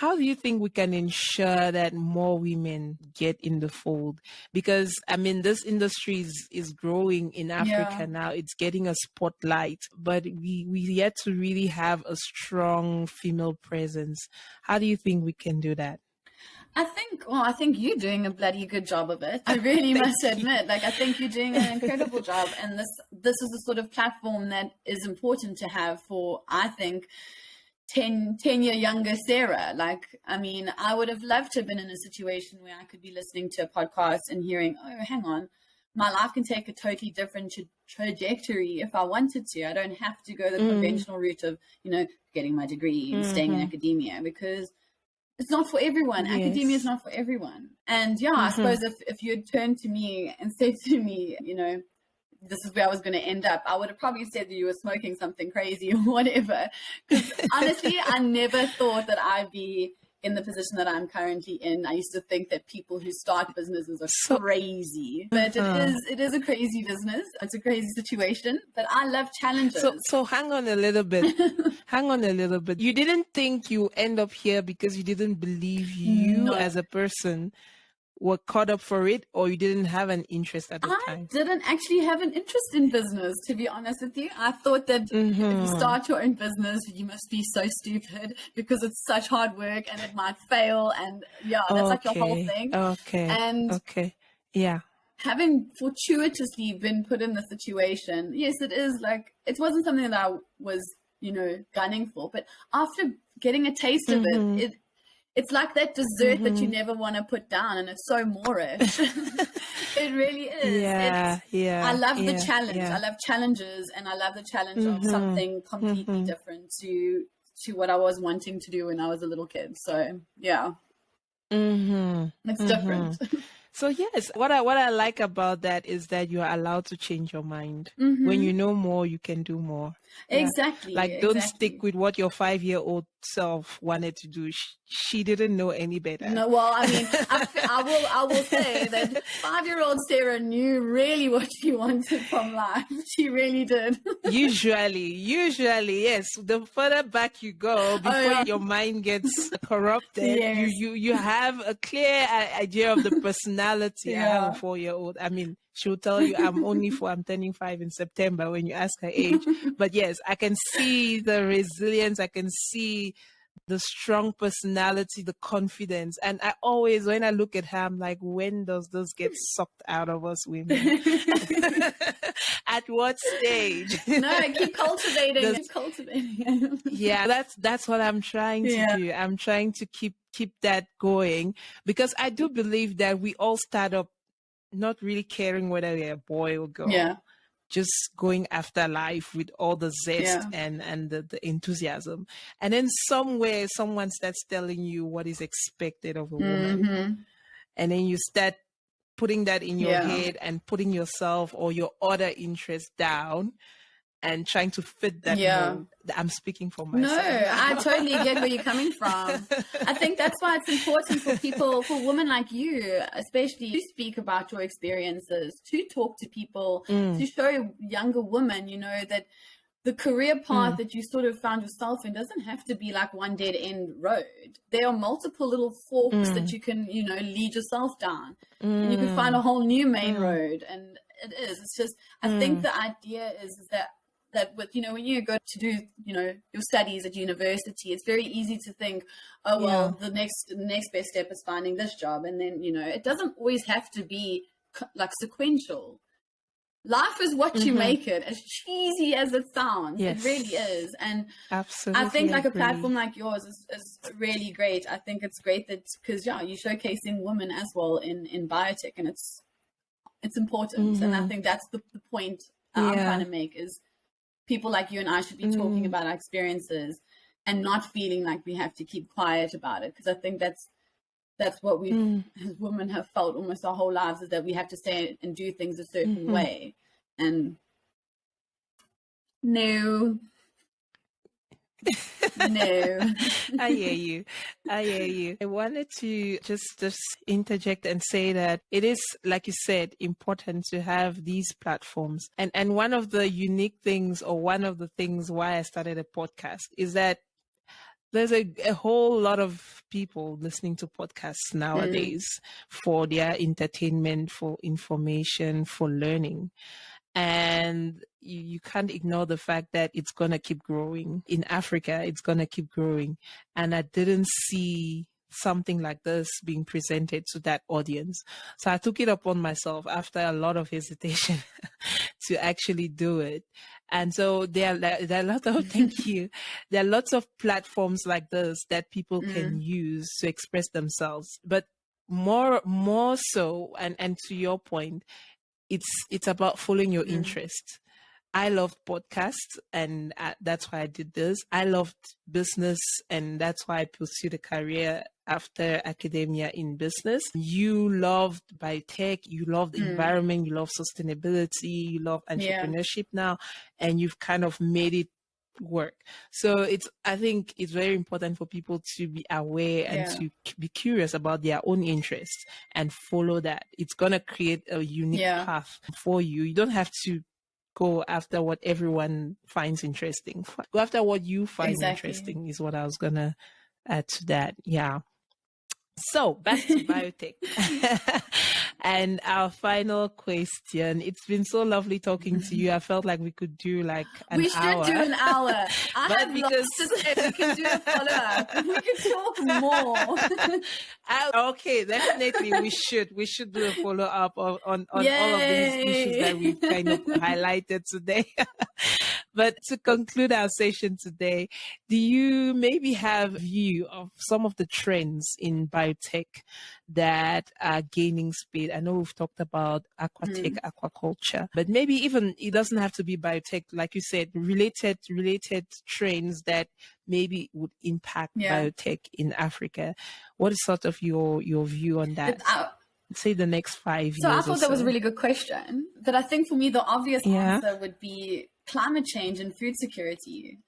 how do you think we can ensure that more women get in the fold? Because, I mean, this industry is growing in Africa now. It's getting a spotlight, but we yet to really have a strong female presence. How do you think we can do that? I think you're doing a bloody good job of it. I really must admit, I think you're doing an incredible job. And this is the sort of platform that is important to have for, I think, 10-year younger Sarah. I would have loved to have been in a situation where I could be listening to a podcast and hearing, oh, hang on, my life can take a totally different trajectory if I wanted to. I don't have to go the conventional route of, getting my degree and staying in academia, because it's not for everyone. Yes. Academia is not for everyone. And I suppose if you had turned to me and said to me, this is where I was going to end up, I would have probably said that you were smoking something crazy or whatever. Because honestly, I never thought that I'd be in the position that I'm currently in. I used to think that people who start businesses are crazy, but it is a crazy business. It's a crazy situation, but I love challenges. So hang on a little bit. You didn't think you end up here because you didn't believe you as a person were caught up for it, or you didn't have an interest at the time? I didn't actually have an interest in business, to be honest with you. I thought that if you start your own business, you must be so stupid because it's such hard work and it might fail. And that's your whole thing. Having fortuitously been put in the situation, yes, it is it wasn't something that I was, gunning for. But after getting a taste of it, it's like that dessert that you never want to put down, and it's so Moorish. It really is. I love the challenge. I love challenges, and I love the challenge of something completely different to what I was wanting to do when I was a little kid. So it's different. So yes, what I like about that is that you are allowed to change your mind. When you know more, you can do more. Exactly. Don't stick with what your 5-year-old self wanted to do. She didn't know any better. No, well, I mean, I will say that 5-year-old Sarah knew really what she wanted from life. She really did. Usually, yes. The further back you go, before your mind gets corrupted, you have a clear idea of the personality. I have a 4-year-old. I mean, she'll tell you I'm turning 5 in September when you ask her age. But yes, I can see the resilience. I can see the strong personality, the confidence. And I always, when I look at her, I'm like, when does this get sucked out of us women? At what stage? No, keep cultivating. Yeah, that's what I'm trying to do. I'm trying to keep that going, because I do believe that we all start up not really caring whether they're a boy or girl. Yeah. Just going after life with all the zest and the enthusiasm. And then somewhere someone starts telling you what is expected of a woman. And then you start putting that in your head and putting yourself or your other interests down and trying to fit that mold. I'm speaking for myself. No, I totally get where you're coming from. I think that's why it's important for people, for women like you, especially, to speak about your experiences, to talk to people, to show younger women, that the career path that you sort of found yourself in doesn't have to be like one dead end road. There are multiple little forks that you can, lead yourself down. And you can find a whole new main road. And it's just, I think the idea is that with, when you go to do, your studies at university, it's very easy to think, oh, well, the next best step is finding this job. And then, it doesn't always have to be like sequential. Life is what you make it, as cheesy as it sounds. Yes. It really is. And absolutely, I think a platform like yours is really great. I think it's great that, because you're showcasing women as well in biotech, and it's important. And I think that's the point I'm trying to make, is people like you and I should be talking about our experiences and not feeling like we have to keep quiet about it. Because I think that's what we as women have felt almost our whole lives, is that we have to say and do things a certain way. And no. I hear you. I wanted to just interject and say that it is, like you said, important to have these platforms. And one of the unique things, or one of the things why I started a podcast, is that there's a whole lot of people listening to podcasts nowadays for their entertainment, for information, for learning. And you can't ignore the fact that it's going to keep growing. In Africa, it's going to keep growing. And I didn't see something like this being presented to that audience. So I took it upon myself after a lot of hesitation to actually do it. And so there are a lot of, thank you. There are lots of platforms like this that people can use to express themselves. But more so, and to your point, it's about following your interest. I loved podcasts, and that's why I did this. I loved business, and that's why I pursued a career after academia in business. You loved biotech, you loved the environment, you love sustainability, you love entrepreneurship now, and you've kind of made it work. So I think it's very important for people to be aware and to be curious about their own interests and follow that. It's going to create a unique path for you. You don't have to go after what everyone finds interesting. Go after what you find interesting is what I was going to add to that. Yeah. So back to biotech. And our final question. It's been so lovely talking to you. I felt like we could do like an hour. We should do an hour. I have lots to say. We can do a follow-up. We can talk more. Okay, definitely we should. We should do a follow-up on all of these issues that we've kind of highlighted today. But to conclude our session today, do you maybe have a view of some of the trends in biotech that are gaining speed? I know we've talked about aquatech, aquaculture, but maybe even it doesn't have to be biotech, like you said, related trends that maybe would impact biotech in Africa. What is sort of your view on that? Say the next 5 years. So I thought that was a really good question. But I think for me, the obvious answer would be climate change and food security.